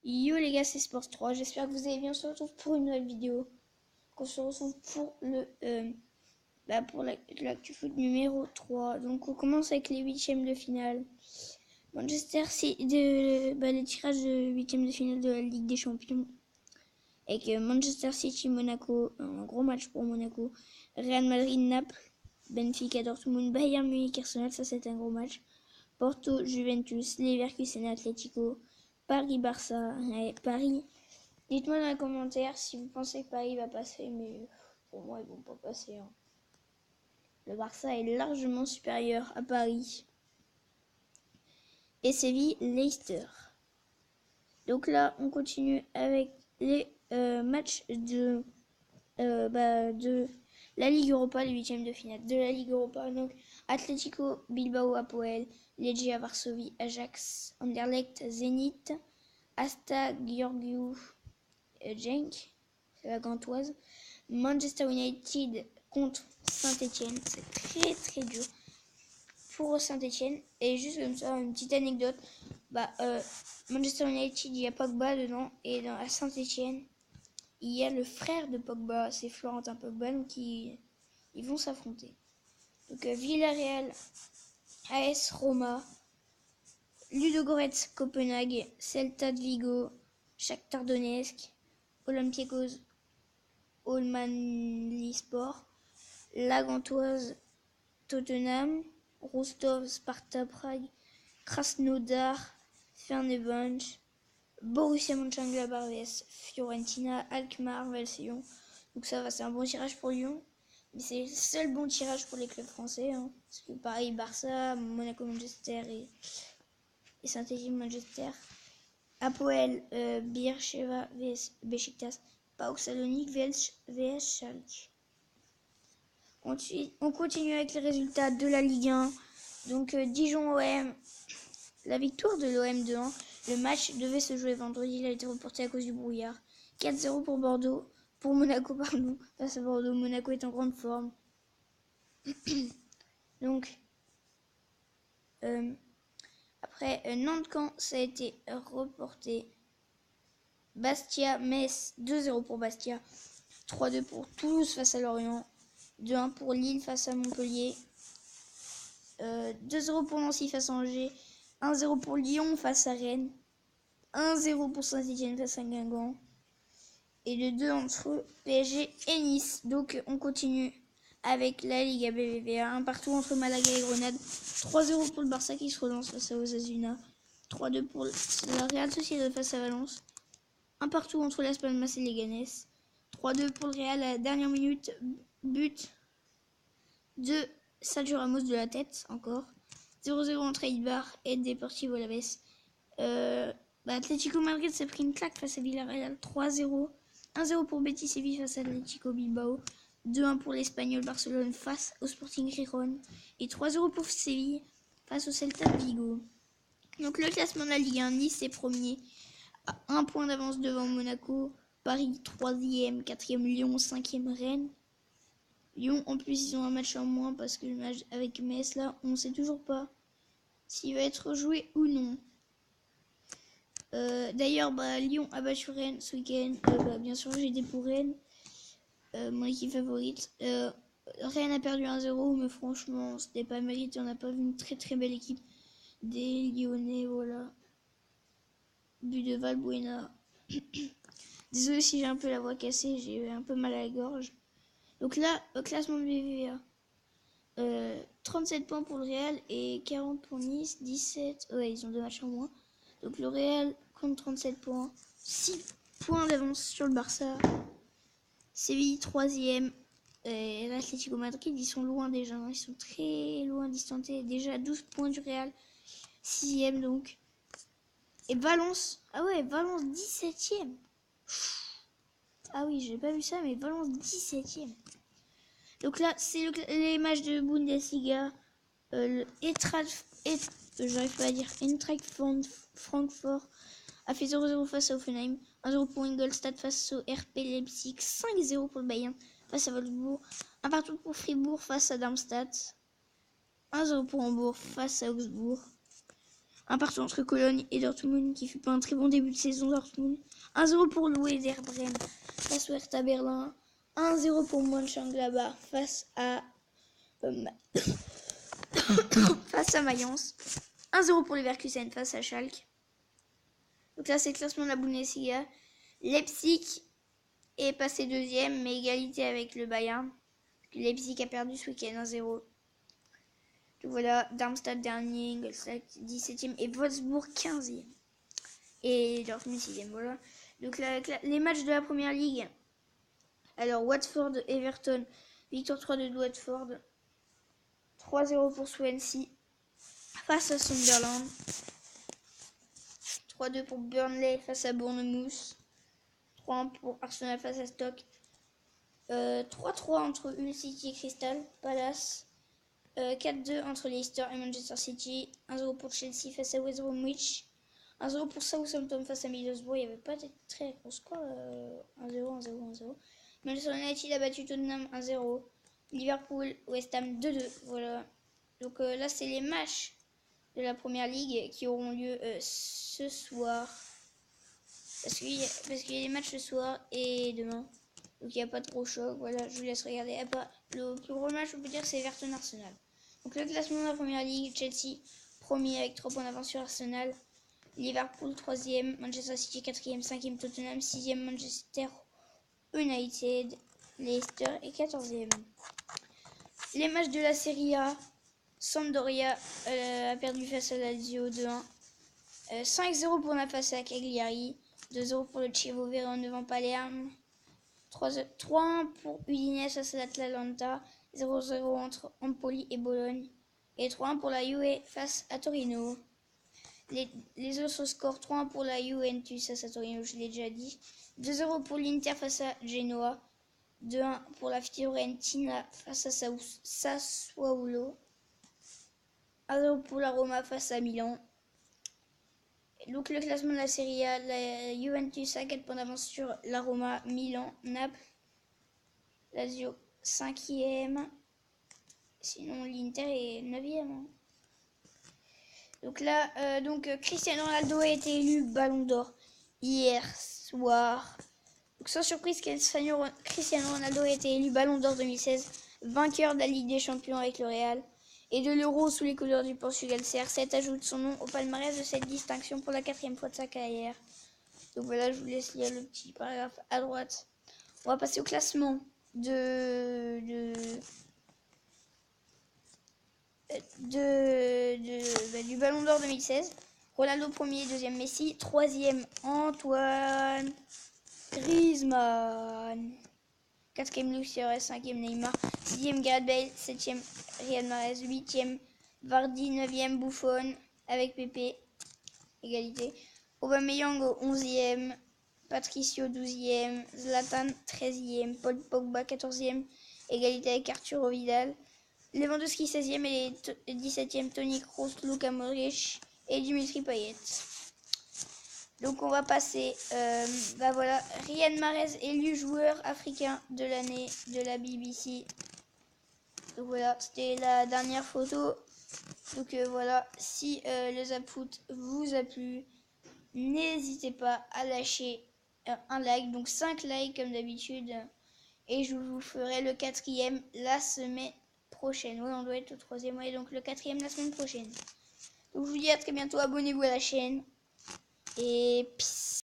Yo les gars, c'est Sports 3, j'espère que vous allez bien. On se retrouve pour une nouvelle vidéo. On se retrouve pour pour l'actu foot numéro 3. Donc on commence avec les huitièmes de finale. Manchester City, les tirages de huitièmes de finale de la Ligue des Champions. Avec Manchester City, Monaco, un gros match pour Monaco. Real Madrid, Naples, Benfica, Dortmund, Bayern Munich, Arsenal, ça c'est un gros match. Porto, Juventus, Leverkusen, Atlético, Paris-Barça, Paris. Dites-moi dans les commentaires si vous pensez que Paris va passer, mais pour moi ils vont pas passer. Le Barça est largement supérieur à Paris. Et Séville, Leicester. Donc là, on continue avec les matchs de la Ligue Europa, les huitièmes de finale de la Ligue Europa. Donc Atlético, Bilbao, Apoel, Legia, Varsovie, Ajax, Anderlecht, Zénith, Asta, Giurgiu, Genk, c'est la Gantoise. Manchester United contre Saint-Etienne, c'est très très dur pour Saint-Etienne. Et juste comme ça, une petite anecdote, Manchester United, il y a Pogba dedans, et à Saint-Etienne, il y a le frère de Pogba, c'est Florentin Pogba, donc ils vont s'affronter. Donc Villarreal, AS Roma, Ludogorets Copenhague, Celta de Vigo, Shakhtar Donetsk, Olympiakos, Olmanlispor, La Gantoise, Tottenham, Rostov, Sparta Prague, Krasnodar, Fenerbahçe, Borussia Mönchengladbach vs Fiorentina, Alkmaar vs Lyon. Donc ça va, c'est un bon tirage pour Lyon. Mais c'est le seul bon tirage pour les clubs français. Parce que Paris, Barça, Monaco, Manchester et Saint-Etienne, Manchester. Apoel, Beersheva vs Beşiktaş, PAOK Salonique vs Schalke. Ensuite, on continue avec les résultats de la Ligue 1. Donc Dijon-OM, la victoire de l'OM 2-1. Le match devait se jouer vendredi, il a été reporté à cause du brouillard. 4-0 pour Bordeaux, pour Monaco, pardon, face à Bordeaux. Monaco est en grande forme. Donc, après Nantes-Caen, ça a été reporté. Bastia, Metz, 2-0 pour Bastia. 3-2 pour Toulouse face à Lorient. 2-1 pour Lille face à Montpellier. 2-0 pour Nancy face à Angers. 1-0 pour Lyon face à Rennes. 1-0 pour Saint-Etienne face à Guingamp. Et le 2 entre PSG et Nice. Donc on continue avec la Liga BBVA. Un partout entre Malaga et Grenade. 3-0 pour le Barça qui se relance face à Osasuna. 3-2 pour la Real Sociedad face à Valence. Un partout entre Las Palmas et Leganés. 3-2 pour le Real à la dernière minute. But de Sergio Ramos de la tête encore. 0-0 entre Eibar et Deportivo Alavés. Atlético Madrid s'est pris une claque face à Villarreal. 3-0. 1-0 pour Betis Séville face à Atlético Bilbao. 2-1 pour l'Espagnol Barcelone face au Sporting Gijón. Et 3-0 pour Séville face au Celta de Vigo. Donc le classement de la Ligue 1, Nice est premier à 1 point d'avance devant Monaco. Paris 3e, 4e Lyon, 5e Rennes. Lyon en plus ils ont un match en moins parce que le match avec Metz là on ne sait toujours pas s'il va être joué ou non. D'ailleurs Lyon a battu Rennes ce week-end. Bien sûr j'ai été pour Rennes, mon équipe favorite. Rennes a perdu 1-0 mais franchement c'était pas mérité, on n'a pas vu une très très belle équipe des Lyonnais. Voilà, but de Valbuena. Désolé si j'ai un peu la voix cassée, j'ai un peu mal à la gorge. Donc là, classement de BBVA. 37 points pour le Real et 40 pour Nice, 17. Ouais, ils ont 2 matchs en moins. Donc le Real compte 37 points. 6 points d'avance sur le Barça. Séville 3e. Et l'Atlético Madrid, ils sont loin déjà. Ils sont très loin distantés. Déjà 12 points du Real. 6e donc. Et Valence. Ah ouais, Valence 17e. Ah oui, j'ai pas vu ça, mais Valence 17e. Donc là, c'est les matchs de Bundesliga. J'arrive pas à dire. Eintracht Francfort a fait 0-0 face à Hoffenheim. 1-0 pour Ingolstadt face au RB Leipzig. 5-0 pour le Bayern face à Wolfsburg. Un partout pour Fribourg face à Darmstadt. 1-0 pour Hambourg face à Augsbourg. Un partout entre Cologne et Dortmund qui fait pas un très bon début de saison. Dortmund 1-0 pour le Werder Bremen face au Hertha Berlin. 1-0 pour Mönchengladbach face à face à Mayence. 1-0 pour Leverkusen face à Schalke. Donc là, c'est le classement de la Bundesliga. Leipzig est passé deuxième, mais égalité avec le Bayern. Leipzig a perdu ce week-end 1-0. Donc voilà, Darmstadt dernier, Ingolstadt 17e et Wolfsburg 15e. Et Dortmund 6e, voilà. Donc les matchs de la première ligue. Alors, Watford, Everton, victoire 3-2 de Watford. 3-0 pour Swansea face à Sunderland. 3-2 pour Burnley face à Bournemouth. 3-1 pour Arsenal face à Stoke. 3-3 entre Hull City et Crystal Palace. 4-2 entre Leicester et Manchester City. 1-0 pour Chelsea face à West Bromwich. 1-0 pour Southampton face à Middlesbrough. Il n'y avait pas de très gros score. 1-0, 1-0, 1-0. Manchester United a battu Tottenham 1-0. Liverpool, West Ham 2-2. Voilà. Donc là, c'est les matchs de la première ligue qui auront lieu ce soir. Parce qu'il y a des matchs ce soir et demain. Donc il n'y a pas de gros choc. Voilà, je vous laisse regarder. Le plus gros match, on peut dire, c'est Everton-Arsenal. Donc le classement de la première ligue, Chelsea premier avec 3 points d'avance sur Arsenal. Liverpool 3e, Manchester City 4e, 5e Tottenham, 6e Manchester United, Leicester et 14e. Les matchs de la Serie A, Sampdoria a perdu face à Lazio 2-1. 5-0 pour Napasa Cagliari, 2-0 pour le Chievo Vérone devant Palerme, 3-1 pour Udinese face à l'Atalanta, 0-0 entre Empoli et Bologne, et 3-1 pour la Juve face à Torino. Les autres scores, 3-1 pour la Juventus face à Torino, je l'ai déjà dit, 2-0 pour l'Inter face à Genoa, 2-1 pour la Fiorentina face à Sassuolo, 1-0 pour la Roma face à Milan. Donc le classement de la Serie A, la Juventus a 4 points d'avance sur la Roma, Milan, Naples, Lazio 5e, sinon l'Inter est 9e. Hein. Donc là, Cristiano Ronaldo a été élu Ballon d'Or hier soir. Donc sans surprise, Cristiano Ronaldo a été élu Ballon d'Or 2016, vainqueur de la Ligue des Champions avec le Real et de l'Euro sous les couleurs du Portugal. CR7 ajoute son nom au palmarès de cette distinction pour la 4e fois de sa carrière. Donc voilà, je vous laisse lire le petit paragraphe à droite. On va passer au classement du Ballon d'Or 2016. Ronaldo premier, deuxième Messi, troisième Antoine Griezmann, quatrième Luis Suarez, cinquième Neymar, sixième Gareth Bale, septième Riyad Mahrez, huitième Vardy, neuvième Buffon avec Pepe, égalité. Aubameyang au 11e, Patricio 12e, Zlatan 13e, Paul Pogba 14e, égalité avec Arturo Vidal. Lewandowski 16e et 17e, Toni Kroos, Luka Modric et Dimitri Payet. Donc on va passer, voilà, Riyad Mahrez élu joueur africain de l'année de la BBC. Donc voilà, c'était la dernière photo. Donc voilà, si le Zapfoot vous a plu, n'hésitez pas à lâcher un like, donc 5 likes comme d'habitude. Et je vous ferai le 4e la semaine prochaine. Oui, on doit être au 3e, ouais, donc le 4e la semaine prochaine. Donc je vous dis à très bientôt, abonnez-vous à la chaîne. Et peace.